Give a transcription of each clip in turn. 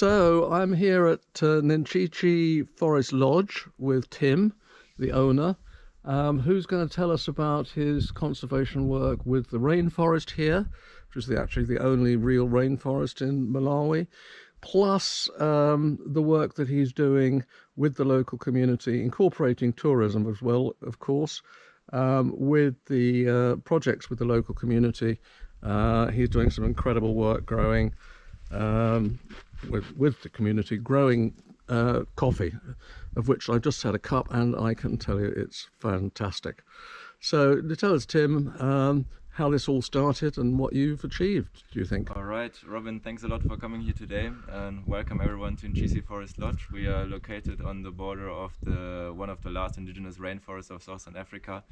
So I'm here at Ninchichi Forest Lodge with Tim, the owner, who's going to tell us about his conservation work with the rainforest here, which is actually the only real rainforest in Malawi, plus the work that he's doing with the local community, incorporating tourism as well, of course, with the projects with the local community. He's doing some incredible work growing with the community, growing coffee, of which I just had a cup and I can tell you it's fantastic. So tell us, Tim, how this all started and what you've achieved, do you think? All right, Robin, thanks a lot for coming here today, and welcome everyone to Ninchichi Forest Lodge. We are located on the border of one of the last indigenous rainforests of Southern Africa.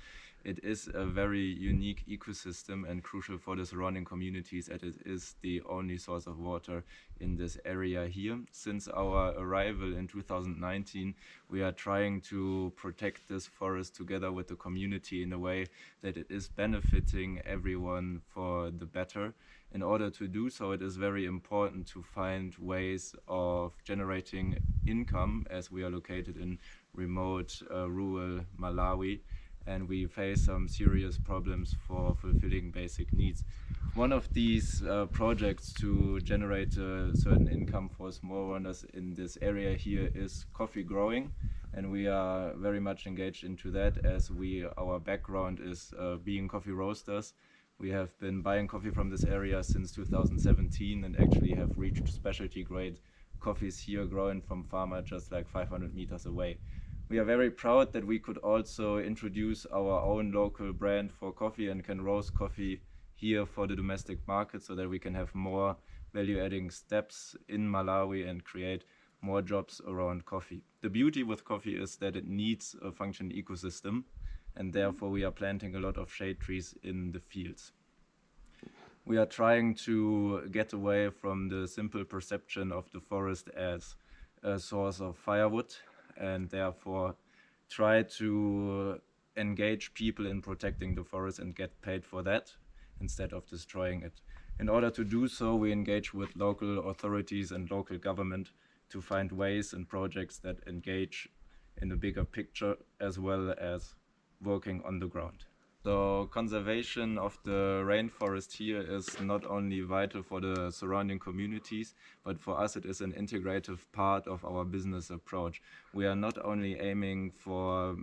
It is a very unique ecosystem and crucial for the surrounding communities, as it is the only source of water in this area here. Since our arrival in 2019, we are trying to protect this forest together with the community in a way that it is benefiting everyone for the better. In order to do so, it is very important to find ways of generating income, as we are located in remote rural Malawi, and we face some serious problems for fulfilling basic needs. One of these projects to generate a certain income for smallholders in this area here is coffee growing, and we are very much engaged into that, as our background is being coffee roasters. We have been buying coffee from this area since 2017 and actually have reached specialty grade coffees here growing from farmer just like 500 meters away. We are very proud that we could also introduce our own local brand for coffee and can roast coffee here for the domestic market, so that we can have more value-adding steps in Malawi and create more jobs around coffee. The beauty with coffee is that it needs a functioning ecosystem, and therefore we are planting a lot of shade trees in the fields. We are trying to get away from the simple perception of the forest as a source of firewood, and therefore try to engage people in protecting the forest and get paid for that instead of destroying it. In order to do so, we engage with local authorities and local government to find ways and projects that engage in the bigger picture as well as working on the ground. So conservation of the rainforest here is not only vital for the surrounding communities, but for us it is an integrative part of our business approach. We are not only aiming for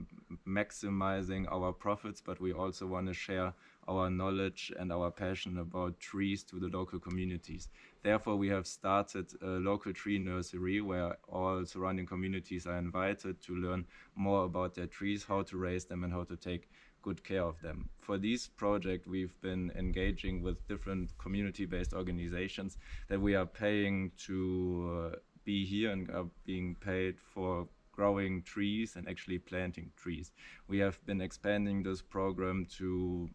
maximizing our profits, but we also want to share our knowledge and our passion about trees to the local communities. Therefore, we have started a local tree nursery where all surrounding communities are invited to learn more about their trees, how to raise them and how to take good care of them. For this project, we've been engaging with different community-based organizations that we are paying to be here and are being paid for growing trees and actually planting trees. We have been expanding this program to,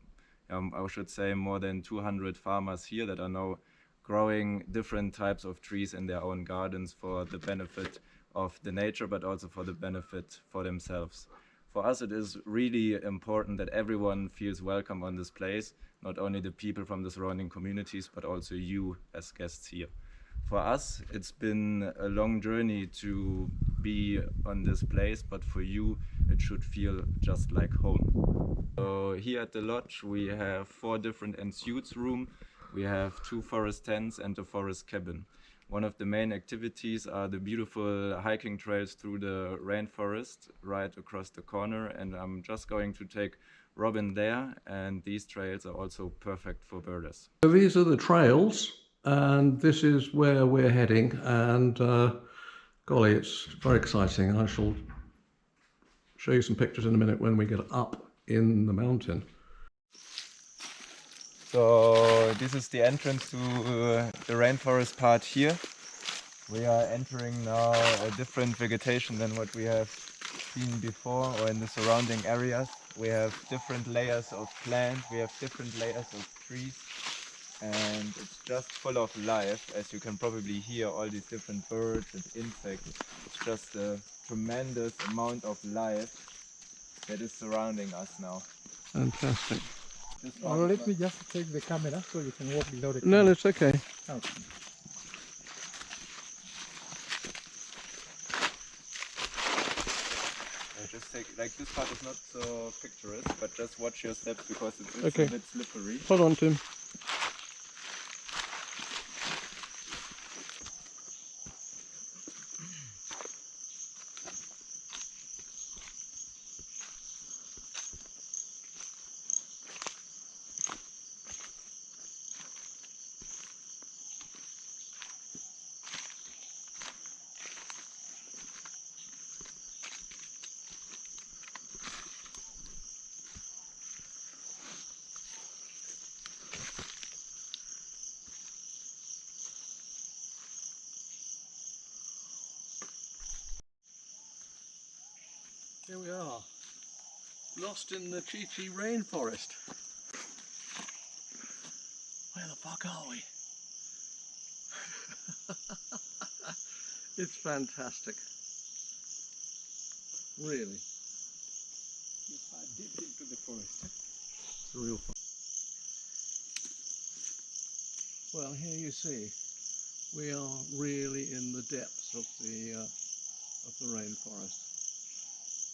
I should say, more than 200 farmers here that are now growing different types of trees in their own gardens for the benefit of the nature, but also for the benefit for themselves. For us, it is really important that everyone feels welcome on this place, not only the people from the surrounding communities, but also you as guests here. For us, it's been a long journey to be on this place, but for you, it should feel just like home. So here at the lodge, we have 4 different ensuite rooms. We have 2 forest tents and a forest cabin. One of the main activities are the beautiful hiking trails through the rainforest right across the corner, and I'm just going to take Robin there, and these trails are also perfect for birders. So these are the trails, and this is where we're heading, and golly, it's very exciting. I shall show you some pictures in a minute when we get up in the mountain. So this is the entrance to the rainforest part here. We are entering now a different vegetation than what we have seen before or in the surrounding areas. We have different layers of plants, we have different layers of trees, and it's just full of life. As you can probably hear, all these different birds and insects. It's just a tremendous amount of life that is surrounding us now. Fantastic. Or let me just take the camera so you can walk below the No, camera. it's okay. Okay. take, like this part is not so picturesque, but just watch your steps because it's Okay. a bit slippery. Hold on, Tim. Here we are, lost in the Chi-Chi Rainforest. Where the fuck are we? It's fantastic. Really. You are deep into the forest. It's a real fun. Well, here you see, we are really in the depths of the rainforest.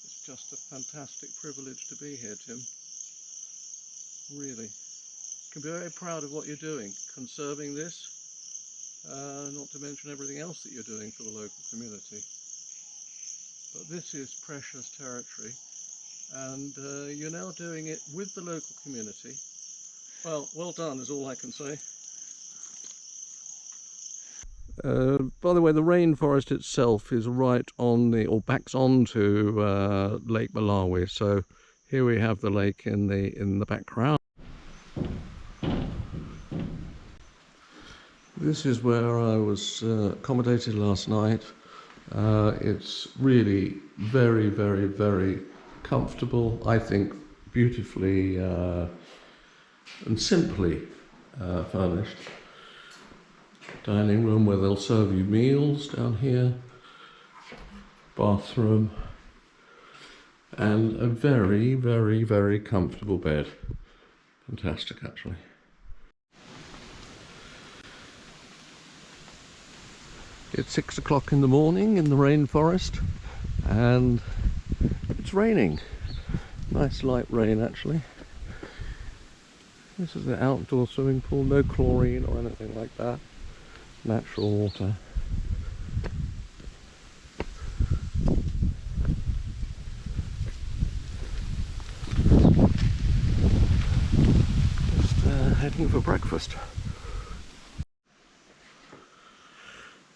It's just a fantastic privilege to be here, Tim. Really. You can be very proud of what you're doing, conserving this, not to mention everything else that you're doing for the local community. But this is precious territory, and you're now doing it with the local community. Well done is all I can say. By the way, the rainforest itself is right on the, or backs onto Lake Malawi. So here we have the lake in the background. This is where I was accommodated last night. It's really very, very, very comfortable. I think beautifully and simply furnished. Dining room where they'll serve you meals down here, bathroom, and a very, very, very comfortable bed. Fantastic, actually. It's 6 o'clock in the morning in the rainforest, and it's raining. Nice light rain, actually. This is the outdoor swimming pool, no chlorine or anything like that. Natural water. Just heading for breakfast.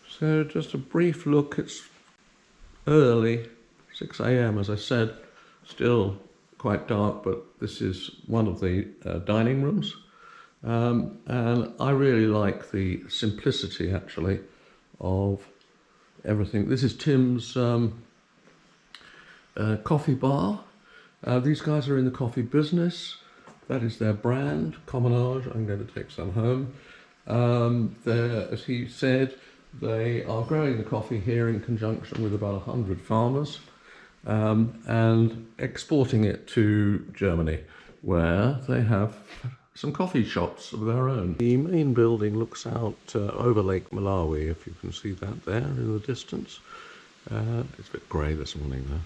So just a brief look. It's early, 6 AM as I said, still quite dark, but this is one of the dining rooms. And I really like the simplicity, actually, of everything. This is Tim's coffee bar. These guys are in the coffee business. That is their brand, Commonage. I'm going to take some home. As he said, they are growing the coffee here in conjunction with about 100 farmers and exporting it to Germany, where they have some coffee shops of their own. The main building looks out over Lake Malawi, if you can see that there in the distance. It's a bit grey this morning though.